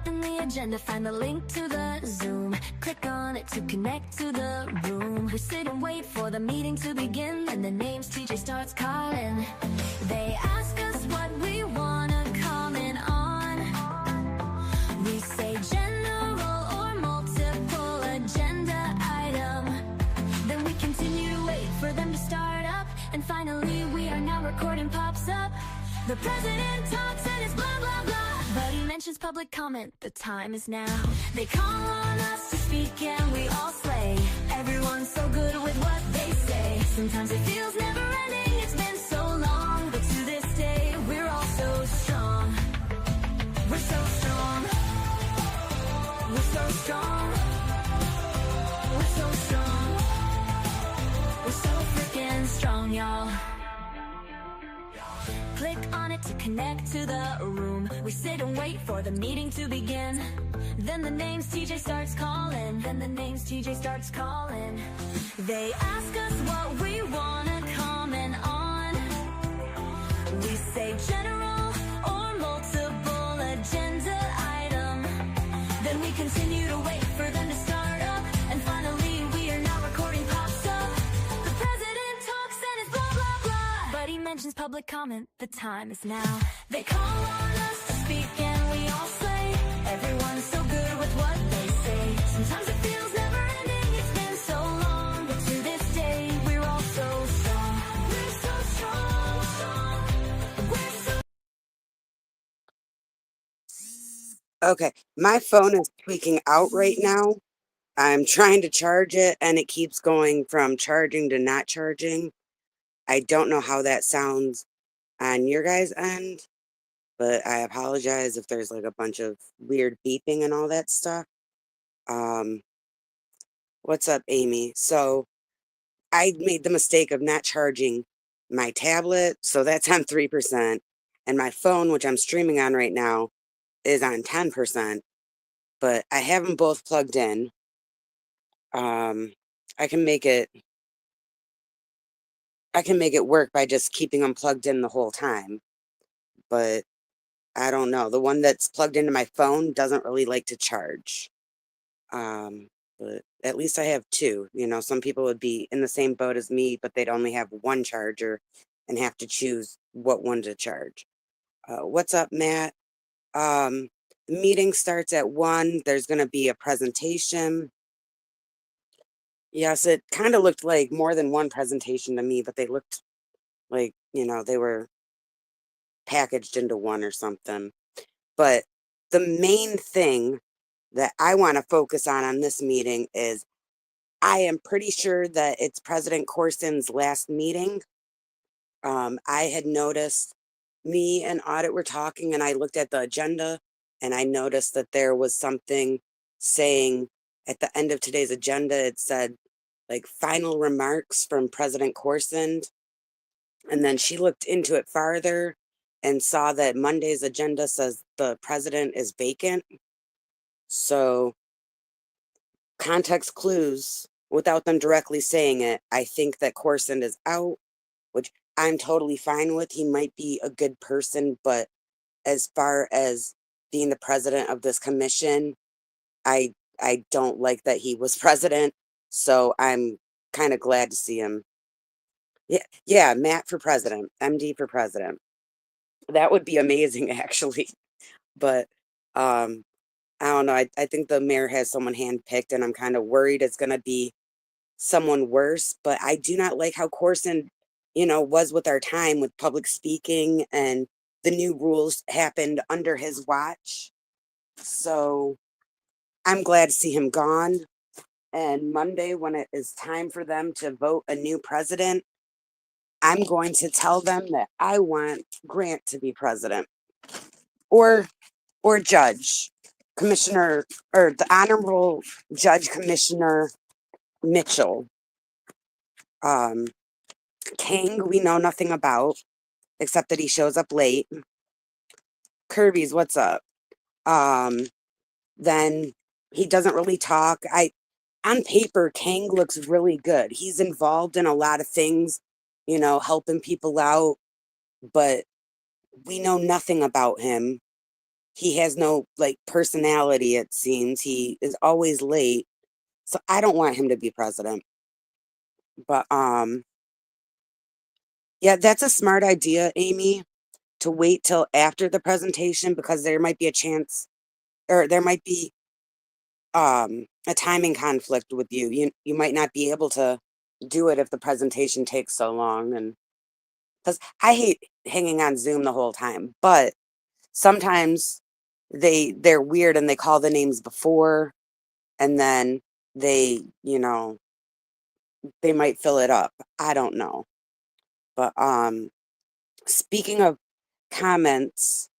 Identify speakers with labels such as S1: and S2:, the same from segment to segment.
S1: Open the agenda, find the link to the Zoom. Click on it to connect to the room. We sit and wait for the meeting to begin, and the names TJ starts calling. They ask us what we wanna comment on. We say general or multiple agenda item. Then we continue to wait for them to start up, and finally we are now recording pops up. The president talks and it's blah blah blah, but he mentions public comment. The time is now. They call on us to speak and we all slay. Everyone's so good with what they say. Sometimes it feels never ending, it's been so long, but to this day we're all so strong. We're so strong. We're so strong. We're so strong. We're so freaking strong, y'all. Click on it to connect to the room. We sit and wait for the meeting to begin. Then the names TJ starts calling. Then the names TJ starts calling. They ask us what we wanna comment on. We say general or multiple agenda item. Then we continue to wait for them to start up, and finally we are now recording pops up. The president talks and it's blah blah blah, but he mentions public comment. The time is now. They call on us to speak and we all slay. Everyone's so good with what they say. Sometimes it feels never ending, it's been so long, but to this day we're all so strong. We're so strong, strong. We're so
S2: Okay, my phone is tweaking out right now. I'm trying to charge it and it keeps going from charging to not charging. I don't know how that sounds on your guys' end, but I apologize if there's like a bunch of weird beeping and all that stuff. What's up, Amy? So I made the mistake of not charging my tablet, so that's on 3%, and my phone, which I'm streaming on right now, is on 10%, but I have them both plugged in. I can make it work by just keeping them plugged in the whole time, but I don't know. The one that's plugged into my phone doesn't really like to charge. But at least I have two. You know, some people would be in the same boat as me, but they'd only have one charger and have to choose what one to charge. What's up, Matt? The meeting starts at 1. There's going to be a presentation. Yes, it kind of looked like more than one presentation to me, but they looked like, you know, they were packaged into one or something. But the main thing that I want to focus on this meeting is I am pretty sure that it's President Corson's last meeting. I had noticed, me and Audit were talking, and I looked at the agenda and I noticed that there was something saying at the end of today's agenda, it said like final remarks from President Corson. And then she looked into it farther and saw that Monday's agenda says the president is vacant. So context clues, without them directly saying it, I think that Corson is out, which I'm totally fine with. He might be a good person, but as far as being the president of this commission, I don't like that he was president. So I'm kind of glad to see him. Yeah, Matt for president, MD for president. That would be amazing, actually. But I don't know. I think the mayor has someone handpicked, and I'm kind of worried it's going to be someone worse. But I do not like how Corson, you know, was with our time with public speaking, and the new rules happened under his watch. So I'm glad to see him gone. And Monday, when it is time for them to vote a new president, I'm going to tell them that I want Grant to be president, or judge, commissioner, or the Honorable Judge Commissioner Mitchell. King, we know nothing about, except that he shows up late. Kirby's, what's up? Then he doesn't really talk. On paper, Kang looks really good. He's involved in a lot of things, you know, helping people out, but we know nothing about him. he has no like personality, it seems. He is always late. So I don't want him to be president. But yeah, that's a smart idea, Amy, to wait till after the presentation because there might be a chance or there might be a timing conflict with you. You might not be able to do it if the presentation takes so long. And because I hate hanging on Zoom the whole time, but sometimes they're weird and they call the names before and then they, they might fill it up. I don't know. But speaking of comments,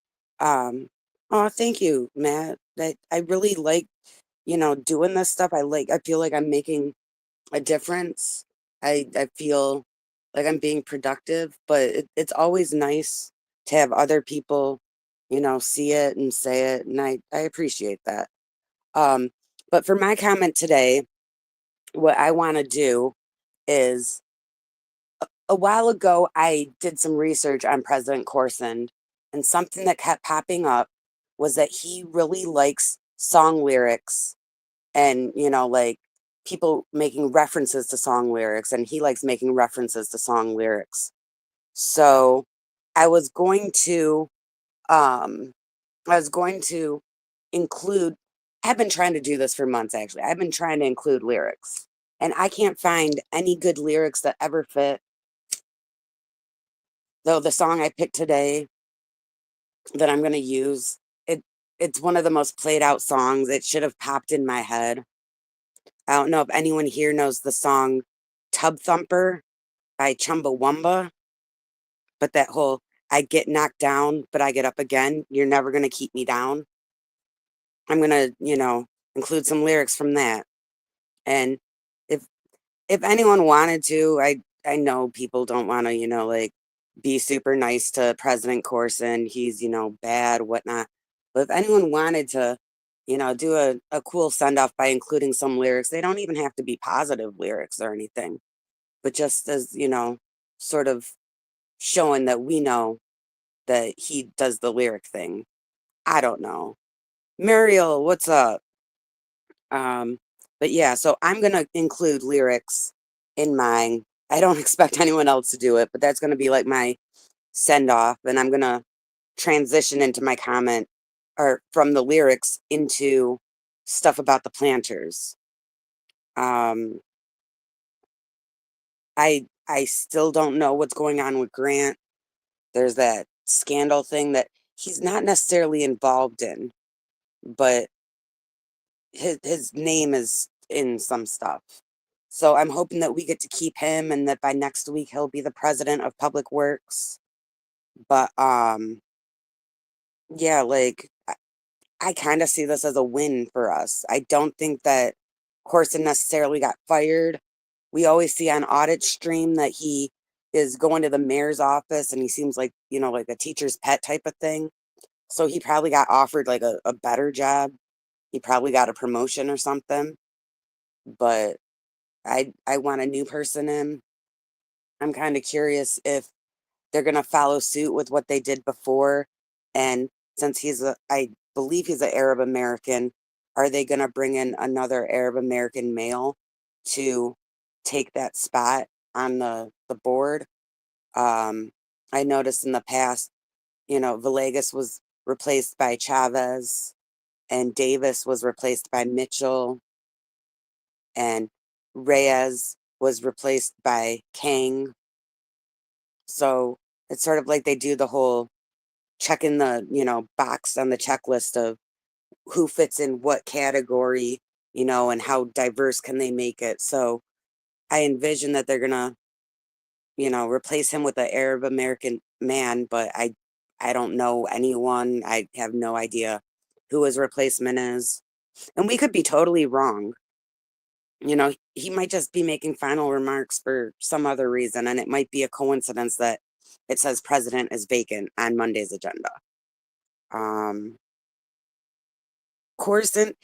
S2: oh, thank you, Matt. I really like, doing this stuff. I feel like I'm making a difference. I feel like I'm being productive, but it's always nice to have other people, see it and say it, and I appreciate that. Um, but for my comment today, what I want to do is a while ago I did some research on President Corson, and something that kept popping up was that he really likes song lyrics and like people making references to song lyrics, and he likes making references to song lyrics. So I was going to um I was going to include I've been trying to do this for months actually. I've been trying to include lyrics and I can't find any good lyrics that ever fit. Though the song I picked today that I'm going to use, it's one of the most played out songs. It should have popped in my head. I don't know if anyone here knows the song Tub Thumper by Chumbawamba, but that whole I get knocked down, but I get up again. You're never going to keep me down. I'm going to, include some lyrics from that. And if if anyone wanted to, I know people don't want to, like be super nice to President Corson. He's, bad, whatnot. But if anyone wanted to, do a cool send off by including some lyrics, they don't even have to be positive lyrics or anything, but just as, sort of showing that we know that he does the lyric thing. I don't know. Muriel, what's up? Um, but yeah, so I'm gonna include lyrics in mine. I don't expect anyone else to do it, but that's gonna be like my send off, and I'm gonna transition into my comment or from the lyrics into stuff about the planters. Um, I still don't know what's going on with Grant. There's that scandal thing that he's not necessarily involved in, but his name is in some stuff. So I'm hoping that we get to keep him and that by next week he'll be the president of Public Works. But yeah, like I kind of see this as a win for us. I don't think that Corson necessarily got fired. We always see on Audit Stream that he is going to the mayor's office and he seems like, like a teacher's pet type of thing. So he probably got offered like a better job. He probably got a promotion or something. But I want a new person in. I'm kind of curious if they're going to follow suit with what they did before. And since I believe he's an Arab American, are they going to bring in another Arab American male to take that spot on the board? I noticed in the past, Villegas was replaced by Chavez and Davis was replaced by Mitchell and Reyes was replaced by Kang. So it's sort of like they do the whole checking the, box on the checklist of who fits in what category, and how diverse can they make it. So I envision that they're gonna, replace him with an Arab American man, but I don't know anyone. I have no idea who his replacement is. And we could be totally wrong. He might just be making final remarks for some other reason, and it might be a coincidence that it says president is vacant on Monday's agenda. Um, Corson,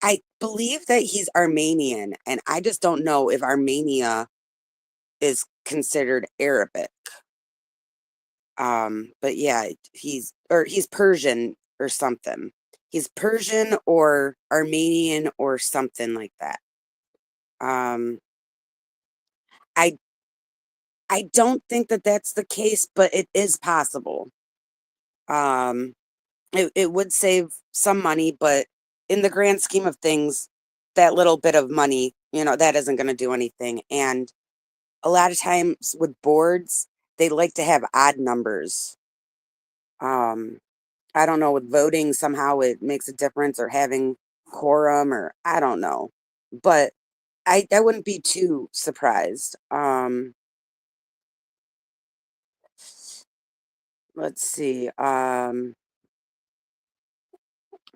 S2: I believe that he's Armenian, and I just don't know if Armenia is considered Arabic. But yeah, he's Persian. or something. He's Persian or Armenian or something like that. Um, I I don't think that that's the case, but it is possible. Um, it would save some money, but in the grand scheme of things, that little bit of money, that isn't going to do anything. And a lot of times with boards, they like to have odd numbers. Um, I don't know, with voting, somehow it makes a difference or having quorum or I don't know. But I wouldn't be too surprised. Let's see.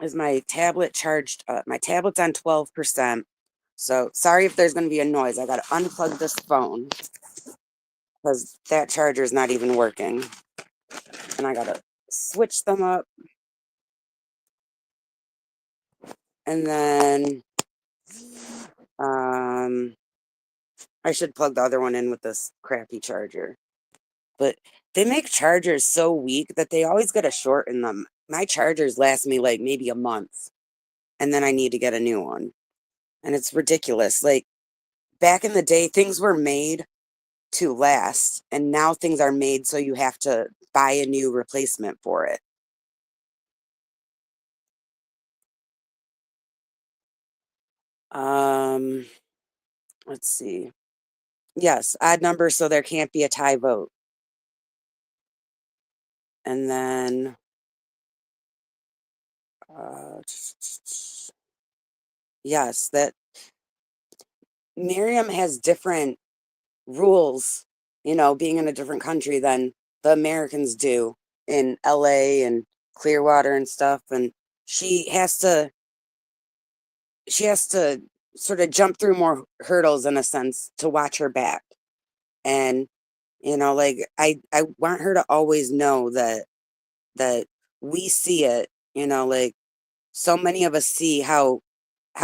S2: Is my tablet charged up? My tablet's on 12%. So sorry if there's going to be a noise. I got to unplug this phone because that charger is not even working. And I got to switch them up. And then I should plug the other one in with this crappy charger. But they make chargers so weak that they always get a short in them. My chargers last me like maybe a month, and then I need to get a new one. And it's ridiculous. Like back in the day, things were made to last, and now things are made so you have to buy a new replacement for it. Um, let's see. Yes, odd numbers, so there can't be a tie vote. And then uh, yes, that Miriam has different rules, being in a different country than the Americans do in LA and Clearwater and stuff. And she has to she has to sort of jump through more hurdles in a sense to watch her back. And like I want her to always know that we see it, like so many of us see how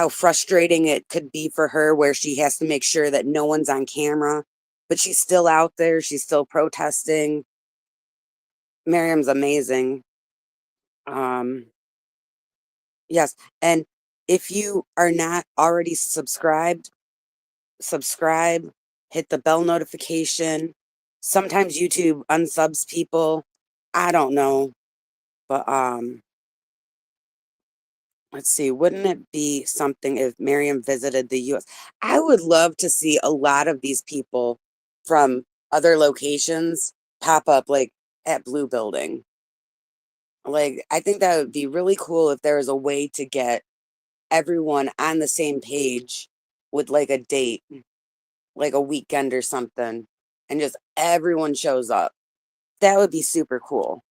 S2: frustrating it could be for her where she has to make sure that no one's on camera, but she's still out there, she's still protesting. Miriam's amazing. Um yes, and if you are not already subscribed, subscribe, hit the bell notification. Sometimes YouTube unsubs people. I don't know, but let's see, wouldn't it be something if Miriam visited the US? I would love to see a lot of these people from other locations pop up like at Blue Building. Like, I think that would be really cool if there was a way to get everyone on the same page with like a date, like a weekend or something, and just everyone shows up. That would be super cool.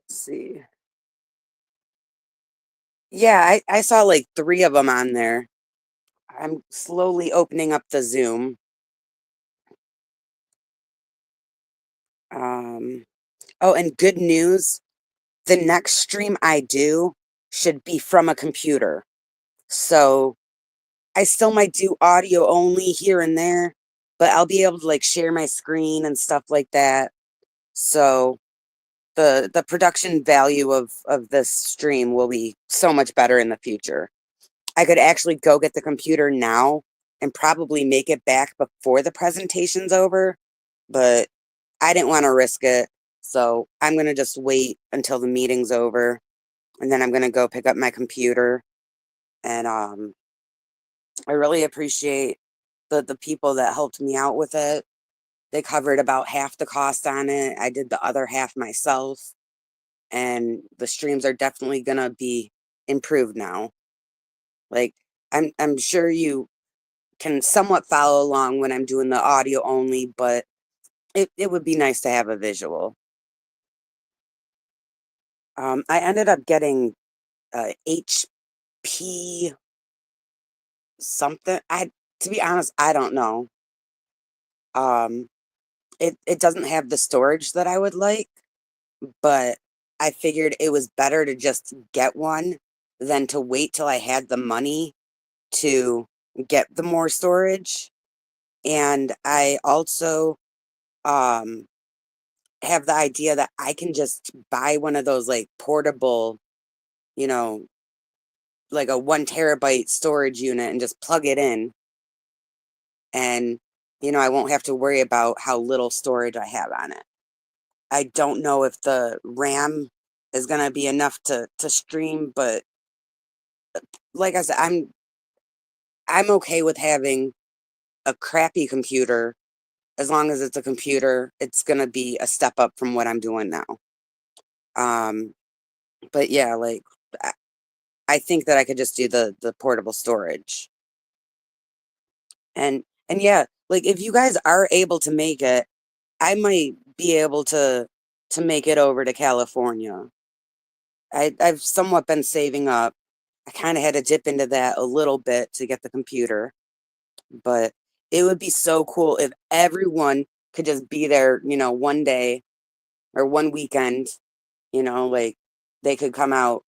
S2: Let's see. Yeah, I saw like three of them on there. I'm slowly opening up the Zoom. Um, oh, and good news, the next stream I do should be from a computer. So I still might do audio only here and there, but I'll be able to like share my screen and stuff like that. So the production value of this stream will be so much better in the future. I could actually go get the computer now and probably make it back before the presentation's over, but I didn't want to risk it. So I'm going to just wait until the meeting's over, and then I'm going to go pick up my computer. And I really appreciate the people that helped me out with it. They covered about half the cost on it. I did the other half myself, and the streams are definitely going to be improved now. Like I'm sure you can somewhat follow along when I'm doing the audio only, but it would be nice to have a visual. I ended up getting HP something. To be honest, I don't know. Um, it doesn't have the storage that I would like, but I figured it was better to just get one than to wait till I had the money to get the more storage. And I also um have the idea that I can just buy one of those like portable, you know, like a 1 terabyte storage unit and just plug it in. And, I won't have to worry about how little storage I have on it. I don't know if the RAM is going to be enough to stream, but like I said, I'm okay with having a crappy computer as long as it's a computer. It's going to be a step up from what I'm doing now. But yeah, like I think that I could just do the portable storage. And yeah, like if you guys are able to make it, I might be able to make it over to California. I've somewhat been saving up. I kind of had to dip into that a little bit to get the computer, but it would be so cool if everyone could just be there, one day or one weekend, like they could come out,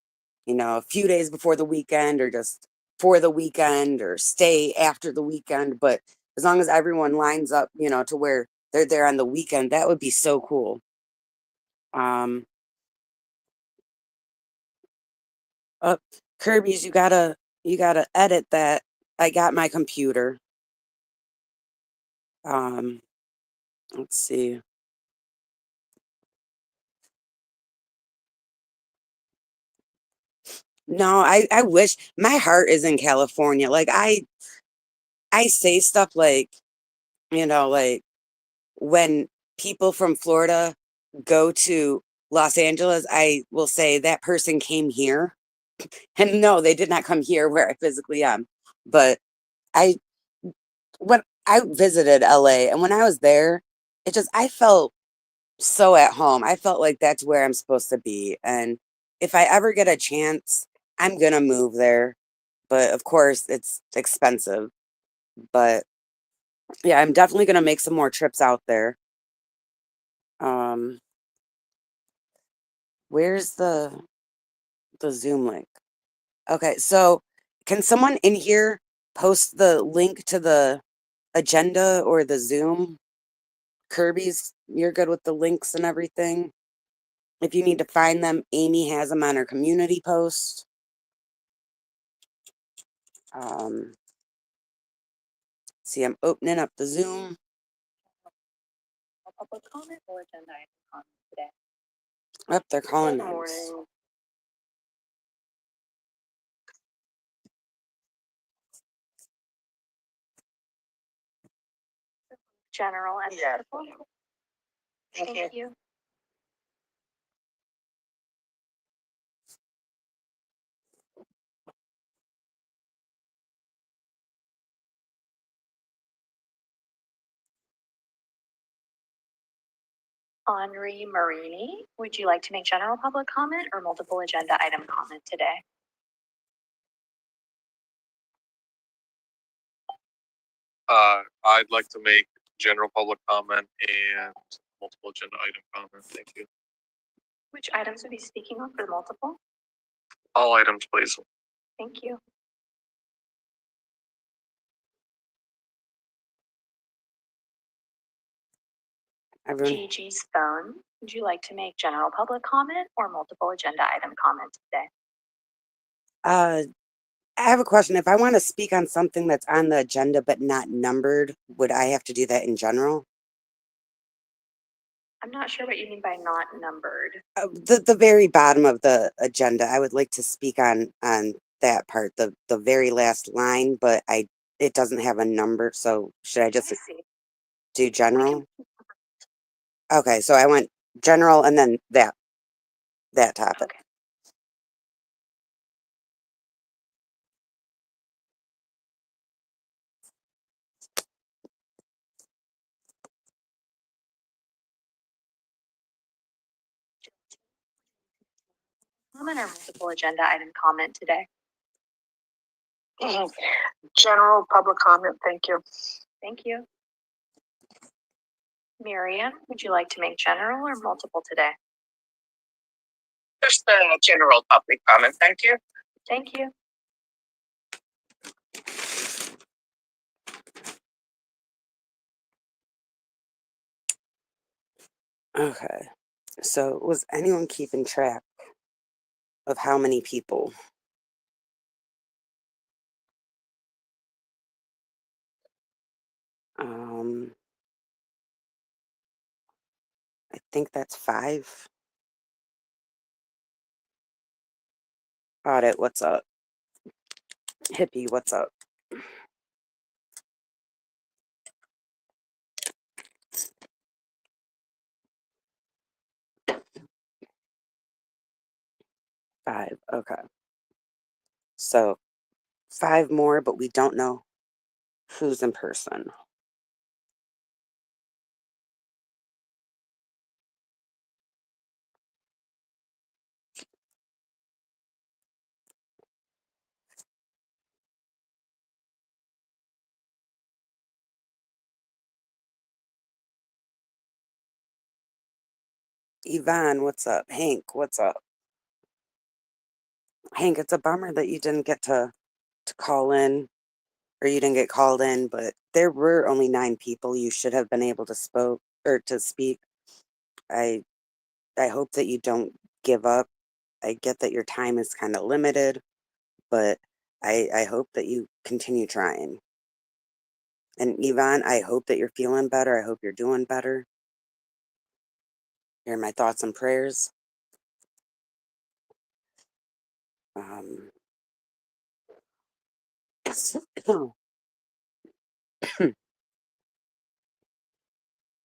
S2: a few days before the weekend or just for the weekend or stay after the weekend. But as long as everyone lines up, to where they're there on the weekend, that would be so cool. Kirby's, you gotta edit that. I got my computer. Let's see. No, I wish my heart is in California. Like I say stuff like, like when people from Florida go to Los Angeles, I will say that person came here. And no, they did not come here where I physically am. But I when I visited LA and when I was there, I felt so at home. I felt like that's where I'm supposed to be. And if I ever get a chance, I'm gonna move there. But of course, it's expensive. But yeah, I'm definitely gonna make some more trips out there. Um, where's the Zoom link? Okay, so can someone in here post the link to the agenda or the Zoom? Kirby's, you're good with the links and everything. If you need to find them, Amy has them on her community post. See, I'm opening up the Zoom.
S3: Public comment or agenda item comment today?
S2: Up, they're calling
S3: Good
S2: names.
S3: morning. General and
S4: Yeah.
S3: political.
S4: Thank you.
S3: Thank you. Henri Marini, would you like to make general public comment or multiple agenda item comment today?
S4: I'd like to make general public comment and multiple agenda item comment. Thank you.
S3: Which items would be speaking on for the multiple?
S4: All items, please.
S3: Thank you.
S2: Everyone,
S3: Gigi's phone, would you like to make general public comment or multiple agenda item comment today?
S2: I have a question. If I want to speak on something that's on the agenda but not numbered, would I have to do that in general?
S3: I'm not sure what you mean by not numbered.
S2: The very bottom of the agenda, I would like to speak on that part, the very last line, but it doesn't have a number. So should I just
S3: I see.
S2: do general? Okay, so I went general and then that topic.
S3: Okay. Comment or multiple agenda item comment today?
S4: General public comment. Thank you.
S3: Thank you. Miriam, would you like to make general or multiple today?
S4: Just general public comment. Thank you.
S3: Thank you.
S2: Okay. So was anyone keeping track of how many people? Um, I think that's 5. Audit, what's up? Hippie, what's up? Five. Okay. So 5 more, but we don't know who's in person. Yvonne, what's up? Hank, what's up? Hank, it's a bummer that you didn't get to call in, or you didn't get called in, but there were only 9 people. You should have been able to spoke or to speak. I I hope that you don't give up. I get that your time is kind of limited, but I hope that you continue trying. And Yvonne, I hope that you're feeling better. I hope you're doing better. You're my thoughts and prayers. Um,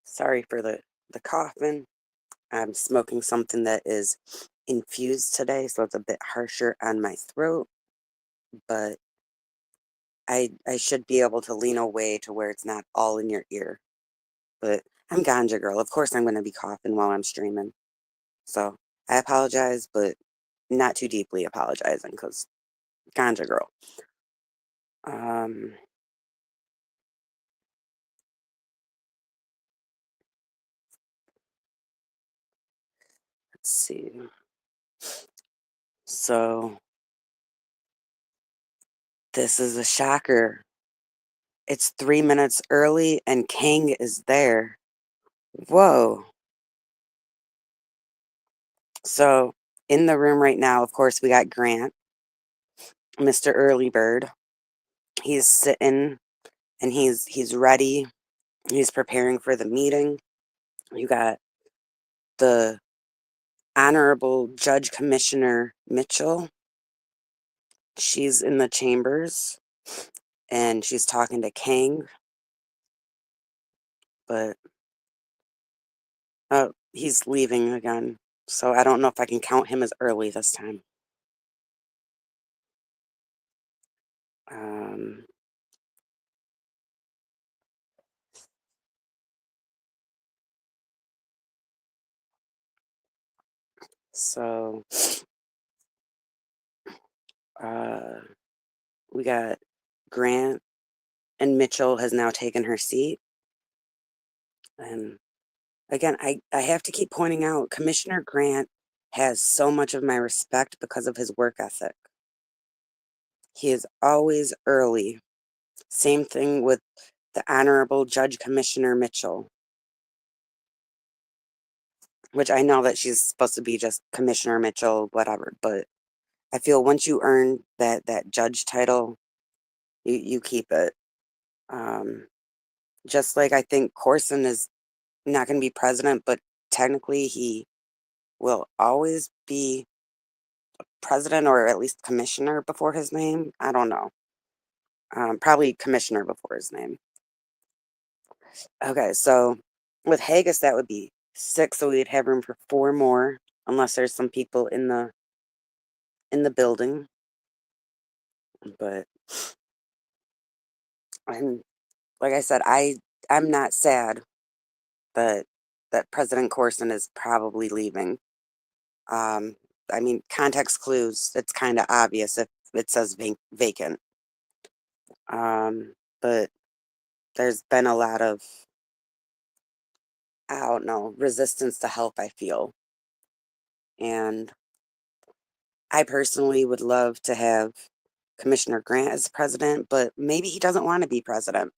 S2: sorry for the coughing. I'm smoking something that is infused today, so it's a bit harsher on my throat, but I should be able to lean away to where it's not all in your ear. But I'm Ganja Girl. Of course I'm gonna be coughing while I'm streaming. So I apologize, but not too deeply apologizing because Ganja Girl. Um, let's see. So this is a shocker. It's 3 minutes early and Kang is there. Whoa. So in the room right now, of course, we got Grant, Mr. Early Bird. He's sitting and he's ready. He's preparing for the meeting. You got the Honorable Judge Commissioner Mitchell. She's in the chambers and she's talking to Kang, but he's leaving again. So I don't know if I can count him as early this time. Um, so uh, we got Grant and Mitchell has now taken her seat. And again, I have to keep pointing out Commissioner Grant has so much of my respect because of his work ethic. He is always early. Same thing with the Honorable Judge Commissioner Mitchell, which I know that she's supposed to be just Commissioner Mitchell, whatever, but I feel once you earn that judge title, you keep it. Um, just like I think Corson is not going to be president, but technically he will always be president or at least commissioner before his name. I don't know. Probably commissioner before his name. Okay, so with Haggis, that would be 6, so we'd have room for 4 more, unless there's some people in the building. But I'm like I said, I'm not sad that President Corson is probably leaving. Um, I mean, context clues. It's kind of obvious if it says vacant. But there's been a lot of, I don't know, resistance to help, I feel. And I personally would love to have Commissioner Grant as president, but maybe he doesn't want to be president.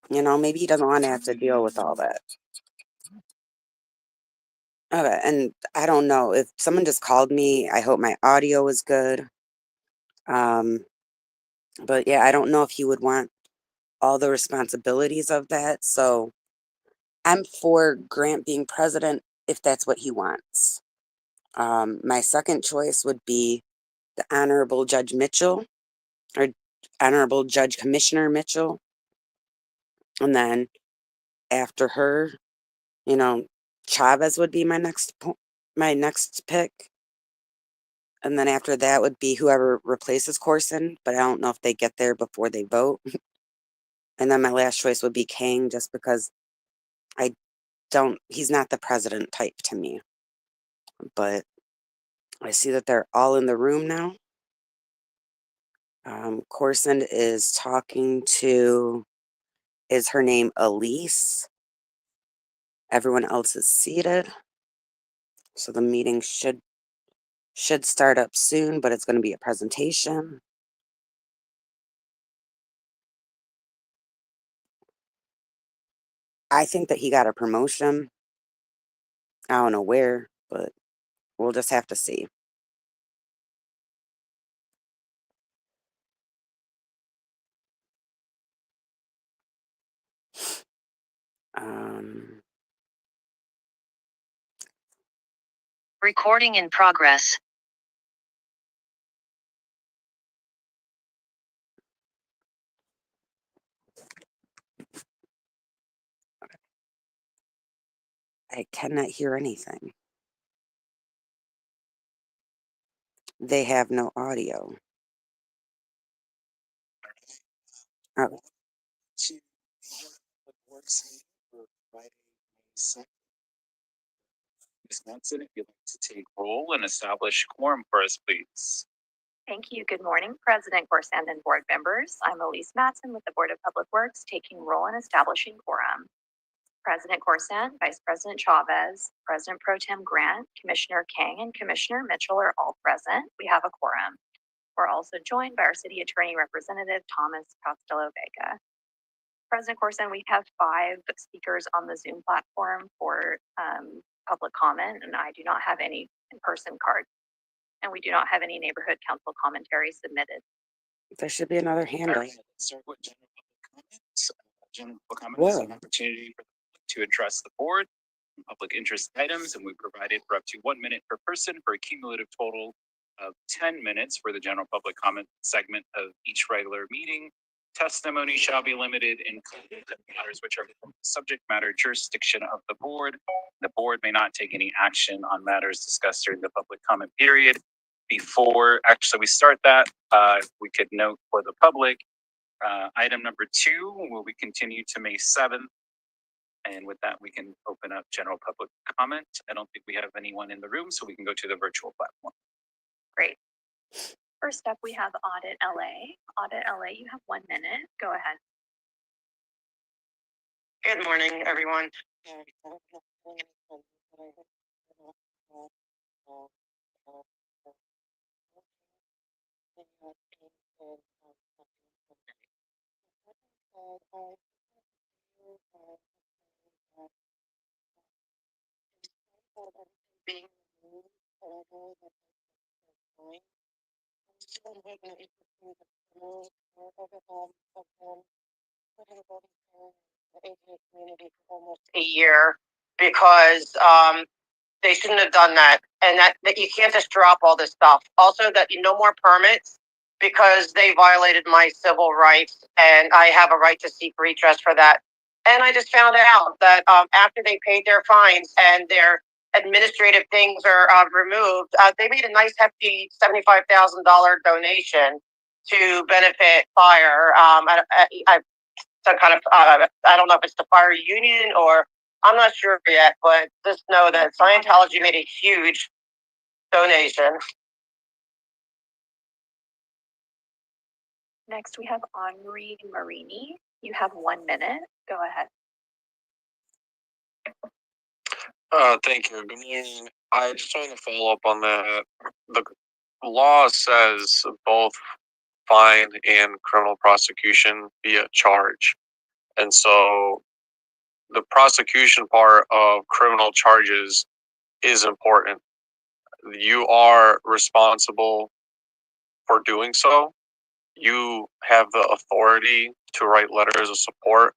S2: Maybe he doesn't want to have to deal with all that. Okay, and I don't know if someone just called me. I hope my audio is good. But yeah, I don't know if he would want all the responsibilities of that. So I'm for Grant being president if that's what he wants. My second choice would be the Honorable Judge Mitchell or Honorable Judge Commissioner Mitchell. And then after her, you know, Chavez would be my next pick. And then after that would be whoever replaces Corson, but I don't know if they get there before they vote. And then my last choice would be Kang, just because he's not the president type to me. But I see that they're all in the room now. Corson is talking to, is her name Elise? Everyone else is seated. So the meeting should start up soon, but it's going to be a presentation. I think that he got a promotion. I don't know where, but we'll just have to see.
S1: Recording in progress.
S2: I cannot hear anything. They have no audio. Oh,
S5: Ms. Matson, if you'd like to take roll and establish quorum for us, please.
S3: Thank you. Good morning, President Corson and board members. I'm Elise Matson with the Board of Public Works, taking roll in establishing quorum. President Corson, Vice President Chavez, President Pro Tem Grant, Commissioner Kang, and Commissioner Mitchell are all present. We have a quorum. We're also joined by our City Attorney Representative Thomas Costello Vega. President Corson, we have 5 speakers on the Zoom platform for public comment, and I do not have any in-person cards. And we do not have any neighborhood council commentary submitted.
S2: there should be another hand
S5: All
S2: up.
S5: right, let's start with general public comments. General public comment is an opportunity for the public to address the board on public interest items, and we provided for up to 1 minute per person for a cumulative total of 10 minutes for the general public comment segment of each regular meeting. Testimony shall be limited in matters which are the subject matter jurisdiction of the board. The board may not take any action on matters discussed during the public comment period. Before actually we start that, we could note for the public, item number 2 will be continued to May 7th. And with that, we can open up general public comment. I don't think we have anyone in the room, so we can go to the virtual platform.
S3: Great. First up, we have Audit LA. Audit LA, you have 1 minute. Go ahead.
S6: Good morning, everyone. Being almost a year because they shouldn't have done that, and that you can't just drop all this stuff. Also, that no more permits because they violated my civil rights, and I have a right to seek redress for that. And I just found out that after they paid their fines and their administrative things are removed, they made a nice hefty $75,000 donation to benefit fire. Some kind of I don't know if it's the fire union or I'm not sure yet, but just know that Scientology made a huge donation.
S3: Next, we have Henri Marini. You have 1 minute. Go ahead.
S4: Thank you. Good morning. I just want to follow up on that. The law says both fine and criminal prosecution via charge. And so the prosecution part of criminal charges is important. You are responsible for doing so. You have the authority to write letters of support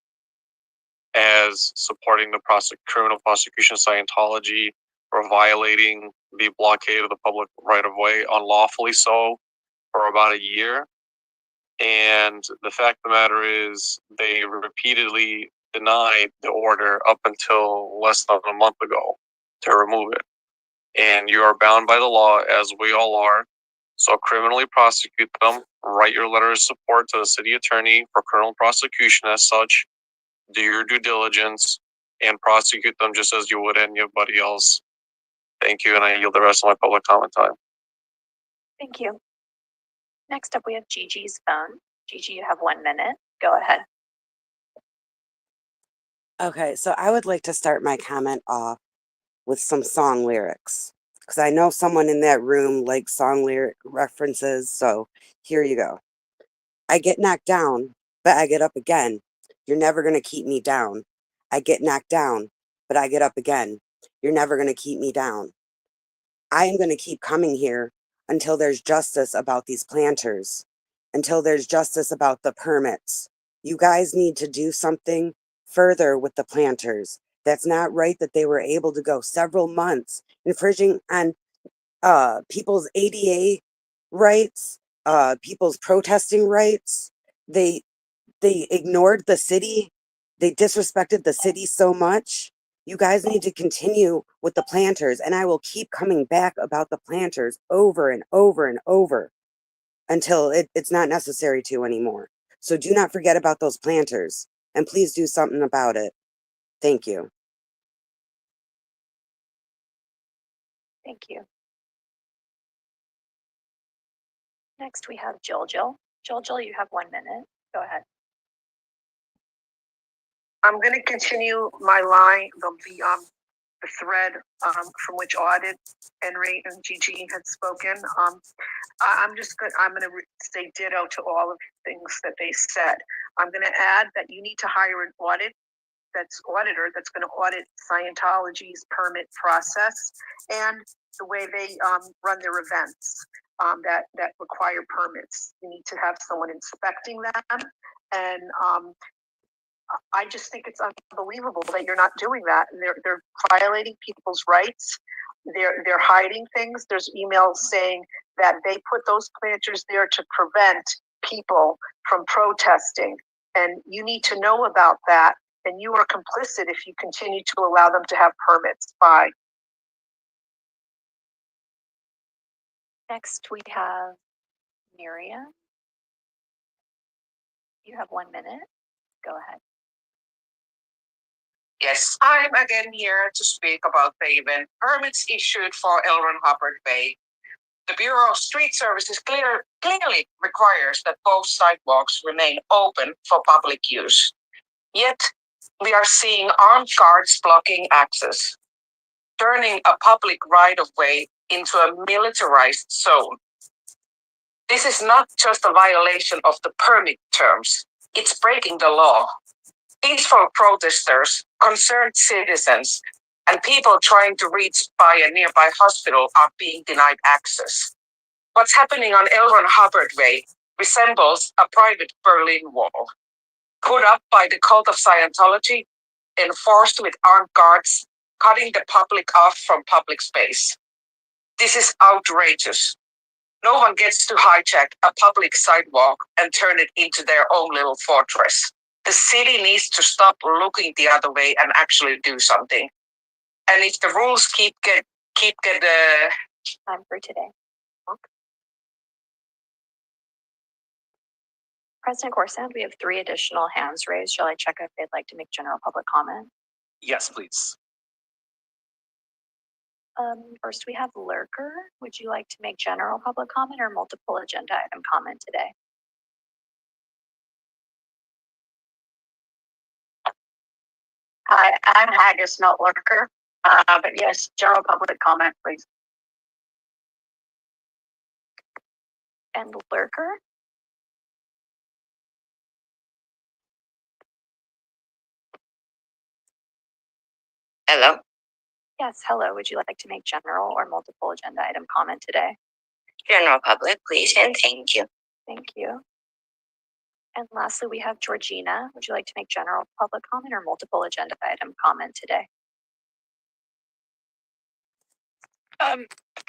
S4: as supporting the criminal prosecution of Scientology for violating the blockade of the public right of way unlawfully so for about a year. And the fact of the matter is, they repeatedly denied the order up until less than a month ago to remove it. And you are bound by the law, as we all are. So criminally prosecute them, write your letter of support to the city attorney for criminal prosecution as such, do your due diligence, and prosecute them just as you would anybody else. Thank you, and I yield the rest of my public comment time.
S3: Thank you. Next up, we have Gigi's phone. Gigi, you have 1 minute. Go ahead.
S2: Okay, so I would like to start my comment off with some song lyrics, because I know someone in that room likes song lyric references, so here you go. I get knocked down, but I get up again. You're never going to keep me down. I get knocked down, but I get up again. You're never going to keep me down. I am going to keep coming here until there's justice about these planters, until there's justice about the permits. You guys need to do something further with the planters. That's not right that they were able to go several months infringing on people's ADA rights, people's protesting rights. They ignored the city. They disrespected the city so much. You guys need to continue with the planters, and I will keep coming back about the planters over and over and over until it's not necessary to anymore. So do not forget about those planters, and please do something about it. Thank you.
S3: Thank you. Next, we have Jill. Jill, you have 1 minute. Go ahead.
S7: I'm going to continue my line, the thread from which Audit, Henry, and Gigi had spoken. I'm going to say ditto to all of the things that they said. I'm going to add that you need to hire an auditor that's going to audit Scientology's permit process and the way they run their events that require permits. You need to have someone inspecting them, and I just think it's unbelievable that you're not doing that. And they're violating people's rights. They're hiding things. There's emails saying that they put those planters there to prevent people from protesting. And you need to know about that. And you are complicit if you continue to allow them to have permits. Bye.
S3: Next, we have Miriam. You have 1 minute. Go ahead.
S8: Yes, I'm again here to speak about pavement permits issued for L. Ron Hubbard Way. The Bureau of Street Services clearly requires that both sidewalks remain open for public use. Yet, we are seeing armed guards blocking access, turning a public right-of-way into a militarized zone. This is not just a violation of the permit terms, it's breaking the law. Peaceful protesters, concerned citizens, and people trying to reach by a nearby hospital are being denied access. What's happening on L. Ron Hubbard Way resembles a private Berlin Wall, put up by the cult of Scientology, enforced with armed guards, cutting the public off from public space. This is outrageous. No one gets to hijack a public sidewalk and turn it into their own little fortress. The city needs to stop looking the other way and actually do something. And if the rules keep get
S3: time for today. President Corsand, we have 3 additional hands raised. Shall I check if they'd like to make general public comment?
S5: Yes, please.
S3: First, we have Lurker. Would you like to make general public comment or multiple agenda item comment today?
S7: Hi, I'm Haggis, not Lurker. But yes, general public comment, please.
S3: And Lurker?
S8: Hello.
S3: Yes, hello. Would you like to make general or multiple agenda item comment today?
S8: General public, please, and thank you.
S3: Thank you. And lastly, we have Georgina. Would you like to make general public comment or multiple agenda item comment today?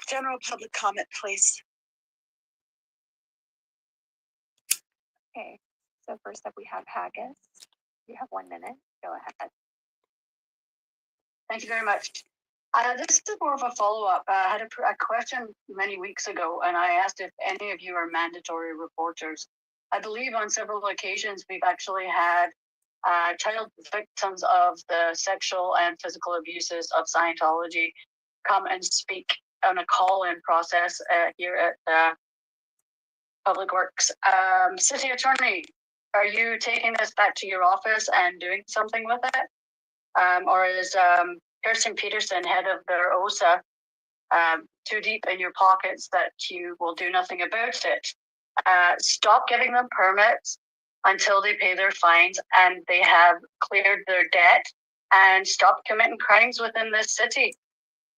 S9: General public comment, please.
S3: Okay, so first up we have Haggis. You have 1 minute. Go ahead.
S10: Thank you very much. This is more of a follow-up. I had a question many weeks ago, and I asked if any of you are mandatory reporters. I believe on several occasions we've actually had child victims of the sexual and physical abuses of Scientology come and speak on a call-in process here at Public Works. City Attorney, are you taking this back to your office and doing something with it? Or is Kirsten Peterson, head of their OSA, too deep in your pockets that you will do nothing about it? Stop giving them permits until they pay their fines and they have cleared their debt, and stop committing crimes within this city.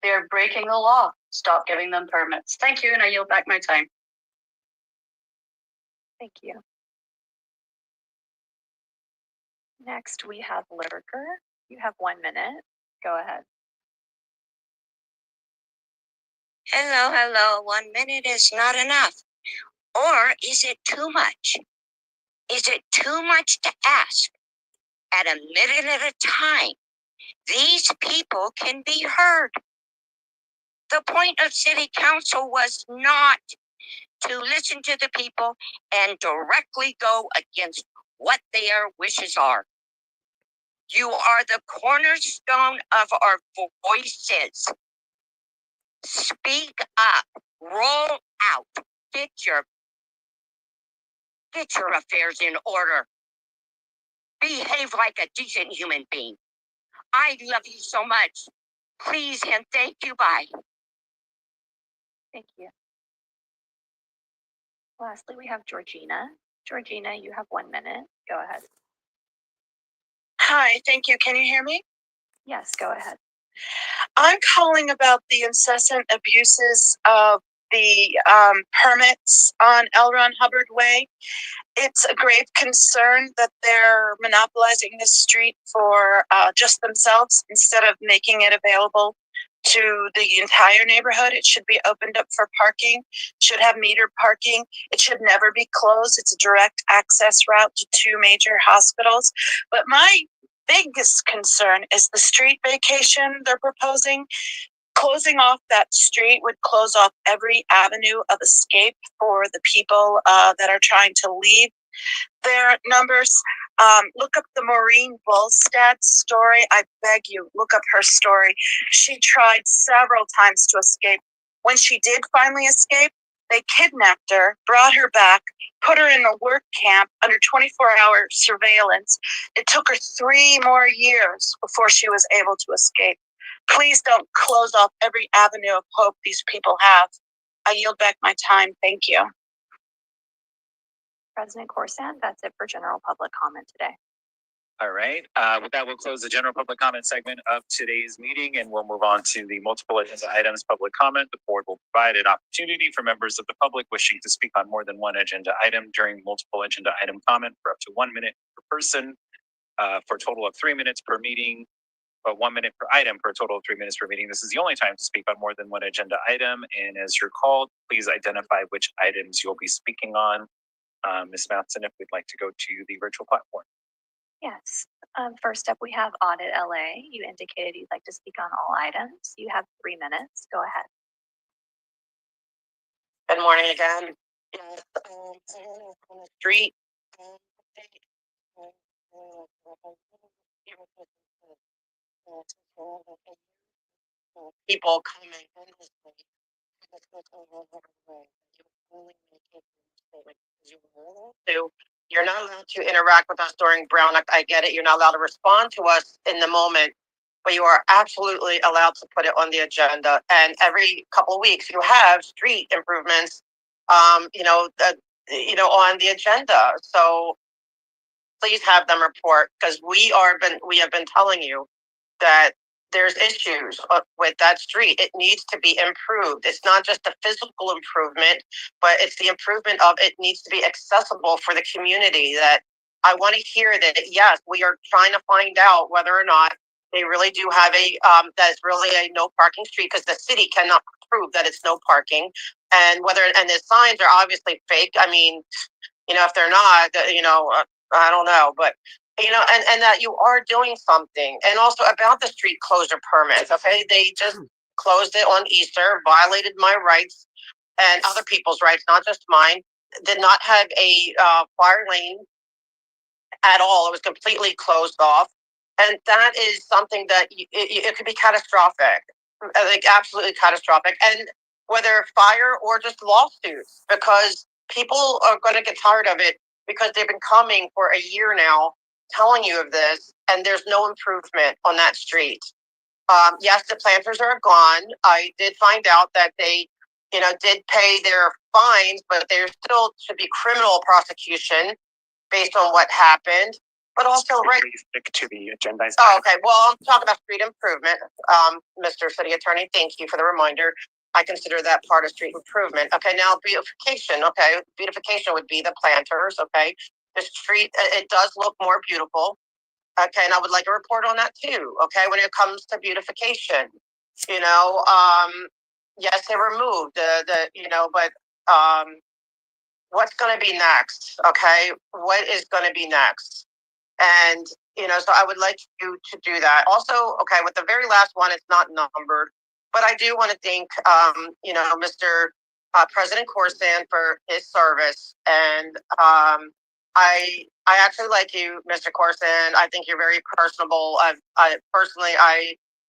S10: They're breaking the law. Stop giving them permits. Thank you, and I yield back my time.
S3: Thank you. Next, we have Lurker. You have 1 minute. Go ahead.
S8: Hello. 1 minute is not enough. Or is it too much? Is it too much to ask? At a minute at a time, these people can be heard. The point of city council was not to listen to the people and directly go against what their wishes are. You are the cornerstone of our voices. Speak up, roll out, get your affairs in order. Behave like a decent human being. I love you so much. Please and thank you. Bye.
S3: Thank you. Lastly, we have Georgina. Georgina, you have 1 minute. Go ahead.
S9: Hi, thank you. Can you hear me?
S3: Yes, go ahead.
S9: I'm calling about the incessant abuses of the permits on L. Ron Hubbard Way. It's a grave concern that they're monopolizing this street for just themselves instead of making it available to the entire neighborhood. It should be opened up for parking, should have metered parking. It should never be closed. It's a direct access route to 2 major hospitals. But my biggest concern is the street vacation they're proposing. Closing off that street would close off every avenue of escape for the people that are trying to leave their numbers. Look up the Maureen Volstad story. I beg you, look up her story. She tried several times to escape. When she did finally escape, they kidnapped her, brought her back, put her in a work camp under 24-hour surveillance. It took her 3 more years before she was able to escape. Please don't close off every avenue of hope these people have. I yield back my time. Thank you.
S3: President Corson, that's it for general public comment today.
S5: All right. With that, we'll close the general public comment segment of today's meeting, and we'll move on to the multiple agenda items public comment. The board will provide an opportunity for members of the public wishing to speak on more than one agenda item during multiple agenda item comment for up to 1 minute per person, for a total of 3 minutes per meeting, but 1 minute per item for a total of 3 minutes per meeting. This is the only time to speak on more than one agenda item. And as you're called, please identify which items you'll be speaking on. Ms. Matheson, if we'd like to go to the virtual platform.
S3: Yes. First up, we have Audit LA. You indicated you'd like to speak on all items. You have 3 minutes. Go ahead.
S6: Good morning again. Yes, on the street. People coming endlessly. You're not allowed to interact with us during Brown Act. I get it. You're not allowed to respond to us in the moment, but you are absolutely allowed to put it on the agenda. And every couple of weeks, you have street improvements, on the agenda. So please have them report, because we have been telling you that there's issues with that street. It needs to be improved. It's not just a physical improvement, but it's the improvement of it needs to be accessible for the community. That I want to hear that, yes, we are trying to find out whether or not they really do have a, that's really a no parking street, because the city cannot prove that it's no parking. And whether, and the signs are obviously fake. I mean, you know, if they're not, I don't know, but and that you are doing something. And also about the street closure permits, okay? They just closed it on Easter, violated my rights and other people's rights, not just mine. Did not have a fire lane at all. It was completely closed off. And that is something that it could be catastrophic, like absolutely catastrophic. And whether fire or just lawsuits, because people are going to get tired of it, because they've been coming for a year now telling you of this, and there's no improvement on that street. Yes, the planters are gone. I did find out that they, did pay their fines, but there still should be criminal prosecution based on what happened. But also, right.
S5: Stick to the agenda.
S6: Oh, okay. Well, I'm talking about street improvement. Mr. City Attorney, thank you for the reminder. I consider that part of street improvement. Okay, now beautification. Okay, beautification would be the planters. Okay, the street, it does look more beautiful. Okay, and I would like a report on that too. Okay, when it comes to beautification, yes, they removed but what's going to be next? Okay, what is going to be next? And so I would like you to do that. Also, okay, with the very last one, it's not numbered, but I do want to thank Mr. President Corson for his service. And I actually like you, Mr. Corson. I think you're very personable. I personally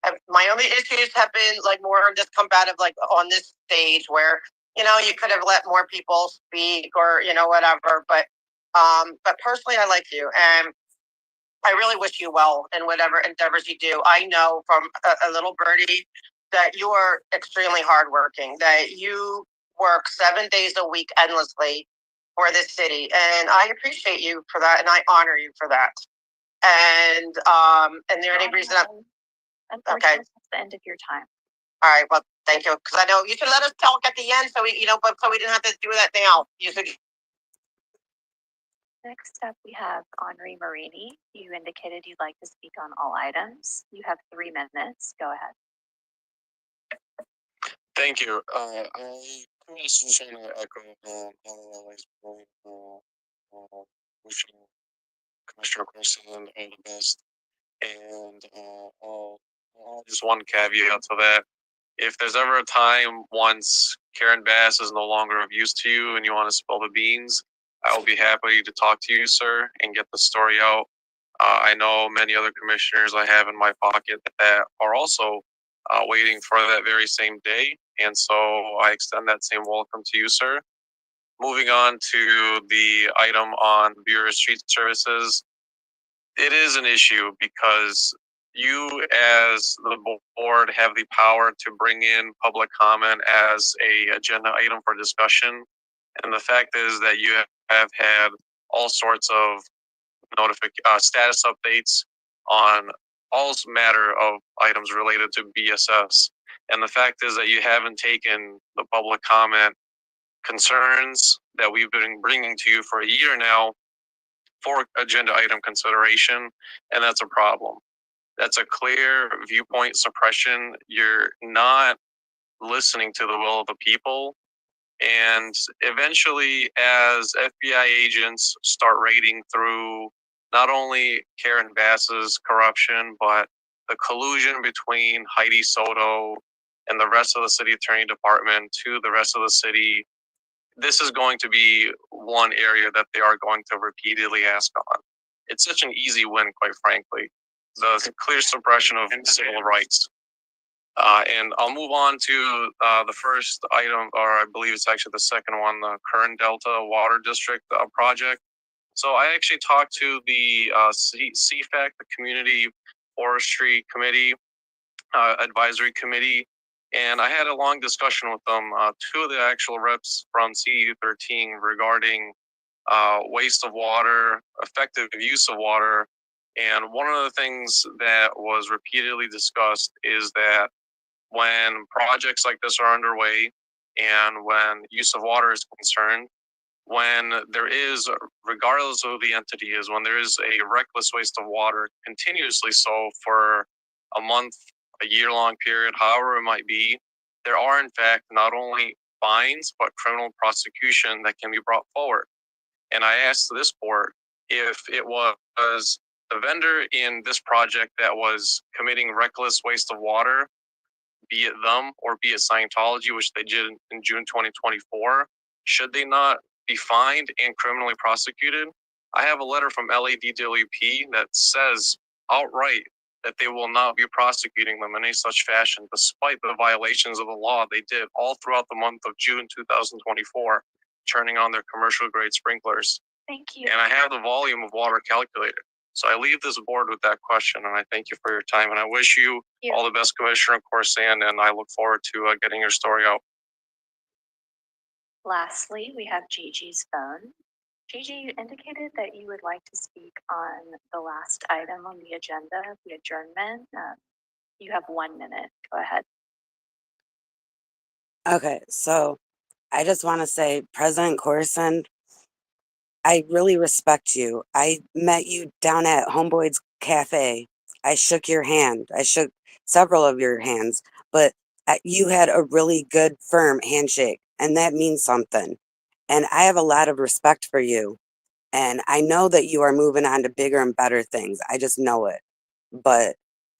S6: have my only issues have been like more just combative, like on this stage where you could have let more people speak or whatever. But personally, I like you, and I really wish you well in whatever endeavors you do. I know from a little birdie that you are extremely hardworking, that you work 7 days a week endlessly for this city. And I appreciate you for that, and I honor you for that. And there any reason
S3: Unfortunately, that's the end of your time.
S6: All right, well, thank you. Because I know you should let us talk at the end, so we, but so we didn't have to do that now. You should.
S3: Next up, we have Henri Marini. You indicated you'd like to speak on all items. You have 3 minutes. Go ahead.
S4: Thank you. I was just trying to echo wishing Commissioner Corson all the best. And just one caveat to that. If there's ever a time once Karen Bass is no longer of use to you and you want to spill the beans, I will be happy to talk to you, sir, and get the story out. I know many other commissioners I have in my pocket that are also waiting for that very same day. And so I extend that same welcome to you, sir. Moving on to the item on Bureau of Street Services, it is an issue because you as the board have the power to bring in public comment as a agenda item for discussion. And the fact is that you have had all sorts of status updates on all matter of items related to BSS. And the fact is that you haven't taken the public comment concerns that we've been bringing to you for a year now for agenda item consideration, and that's a problem. That's a clear viewpoint suppression. You're not listening to the will of the people. And eventually, as FBI agents start raiding through not only Karen Bass's corruption, but the collusion between Heidi Soto and the rest of the city attorney department to the rest of the city, this is going to be one area that they are going to repeatedly ask on. It's such an easy win, quite frankly. The clear suppression of civil rights. And I'll move on to the first item, or I believe it's actually the second one, the Kern Delta Water District project. So I actually talked to the CFAC, the Community Forestry Committee, Advisory Committee, and I had a long discussion with them, 2 of the actual reps from CU13 regarding waste of water, effective use of water, And one of the things that was repeatedly discussed is that when projects like this are underway and when use of water is concerned, when there is, regardless of who the entity is, when there is a reckless waste of water continuously so for a month, a year-long period, however it might be, there are in fact not only fines, but criminal prosecution that can be brought forward. And I asked this board if it was the vendor in this project that was committing reckless waste of water, be it them or be it Scientology, which they did in June 2024, should they not be fined and criminally prosecuted? I have a letter from LADWP that says outright that they will not be prosecuting them in any such fashion, despite the violations of the law they did all throughout the month of June 2024, turning on their commercial grade sprinklers.
S3: Thank you.
S4: And I have the volume of water calculated. So I leave this board with that question, and I thank you for your time. And I wish you all the best, Commissioner Corsan, and I look forward to getting your story out.
S3: Lastly, we have Gigi's phone. Gigi, you indicated that you would like to speak on the last item on the agenda, the adjournment. You have 1 minute. Go ahead.
S2: Okay, so I just want to say, President Corson, I really respect you. I met you down at Homeboyd's Cafe. I shook your hand. I shook several of your hands, but you had a really good, firm handshake, and that means something. And I have a lot of respect for you. And I know that you are moving on to bigger and better things. I just know it. But,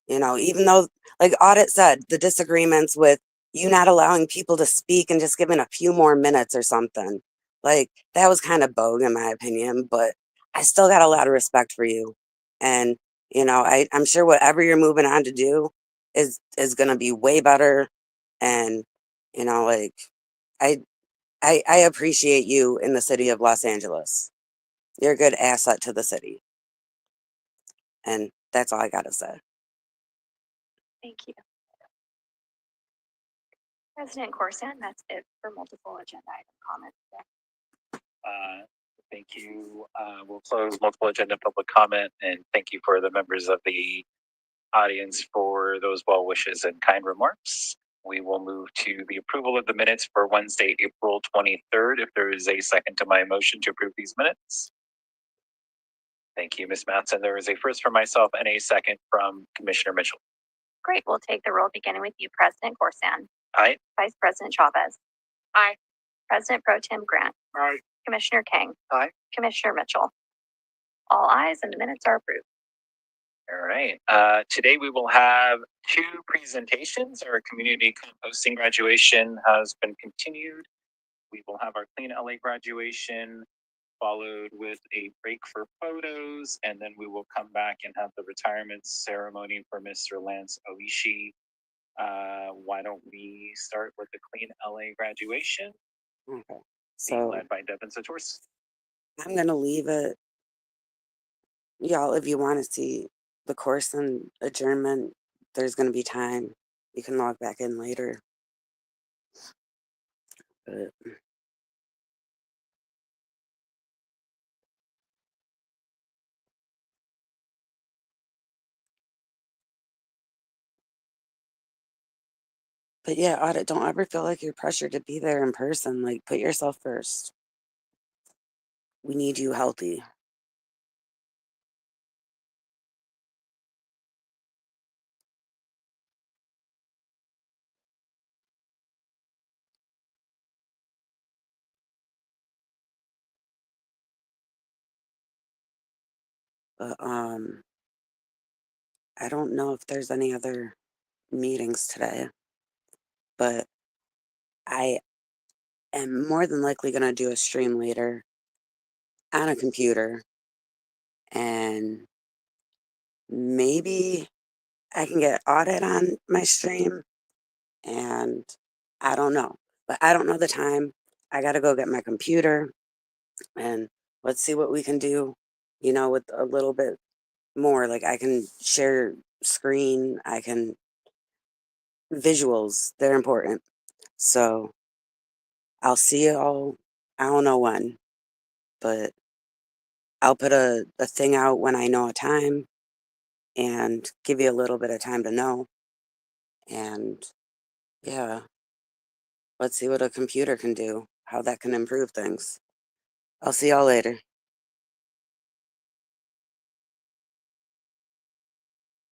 S2: you know, even though, like Audit said, the disagreements with you not allowing people to speak and just giving a few more minutes or something, like that was kind of bogue in my opinion, but I still got a lot of respect for you. And, you know, I'm sure whatever you're moving on to do is going to be way better. And, you know, like I appreciate you in the city of Los Angeles. You're a good asset to the city. And that's all I got to say.
S3: Thank you. President Corsan, that's it for multiple agenda item comments.
S5: Thank you. We'll close multiple agenda public comment, and thank you for the members of the audience for those well wishes and kind remarks. We will move to the approval of the minutes for Wednesday, April 23rd. If there is a second to my motion to approve these minutes. Thank you, Ms. Mattson. There is a first from myself and a second from Commissioner Mitchell.
S3: Great. We'll take the roll beginning with you, President Corsan.
S5: Aye.
S3: Vice President Chavez.
S8: Aye.
S3: President Pro Tem Grant.
S8: Aye.
S3: Commissioner King.
S5: Aye.
S3: Commissioner Mitchell. All ayes, and the minutes are approved.
S5: All right. Today we will have two presentations. Our community composting graduation has been continued. We will have our Clean LA graduation, followed with a break for photos, and then we will come back and have the retirement ceremony for Mr. Lance Oishi. Why don't we start with the Clean LA graduation?
S2: Okay. So
S5: led by Devin Sators.
S2: I'm going to leave it. Y'all, if you want to see the course and adjournment, there's going to be time. You can log back in later. But yeah, Audit, don't ever feel like you're pressured to be there in person. Like, put yourself first. We need you healthy. But I don't know if there's any other meetings today, but I am more than likely going to do a stream later on a computer, and maybe I can get Audit on my stream, and I don't know, but I don't know the time. I got to go get my computer, and let's see what we can do, you know, with a little bit more. Like, I can share screen, I can visuals, they're important. So I'll see you all, I don't know when, but I'll put a thing out when I know a time, and give you a little bit of time to know. And yeah, let's see what a computer can do, how that can improve things. I'll see y'all later.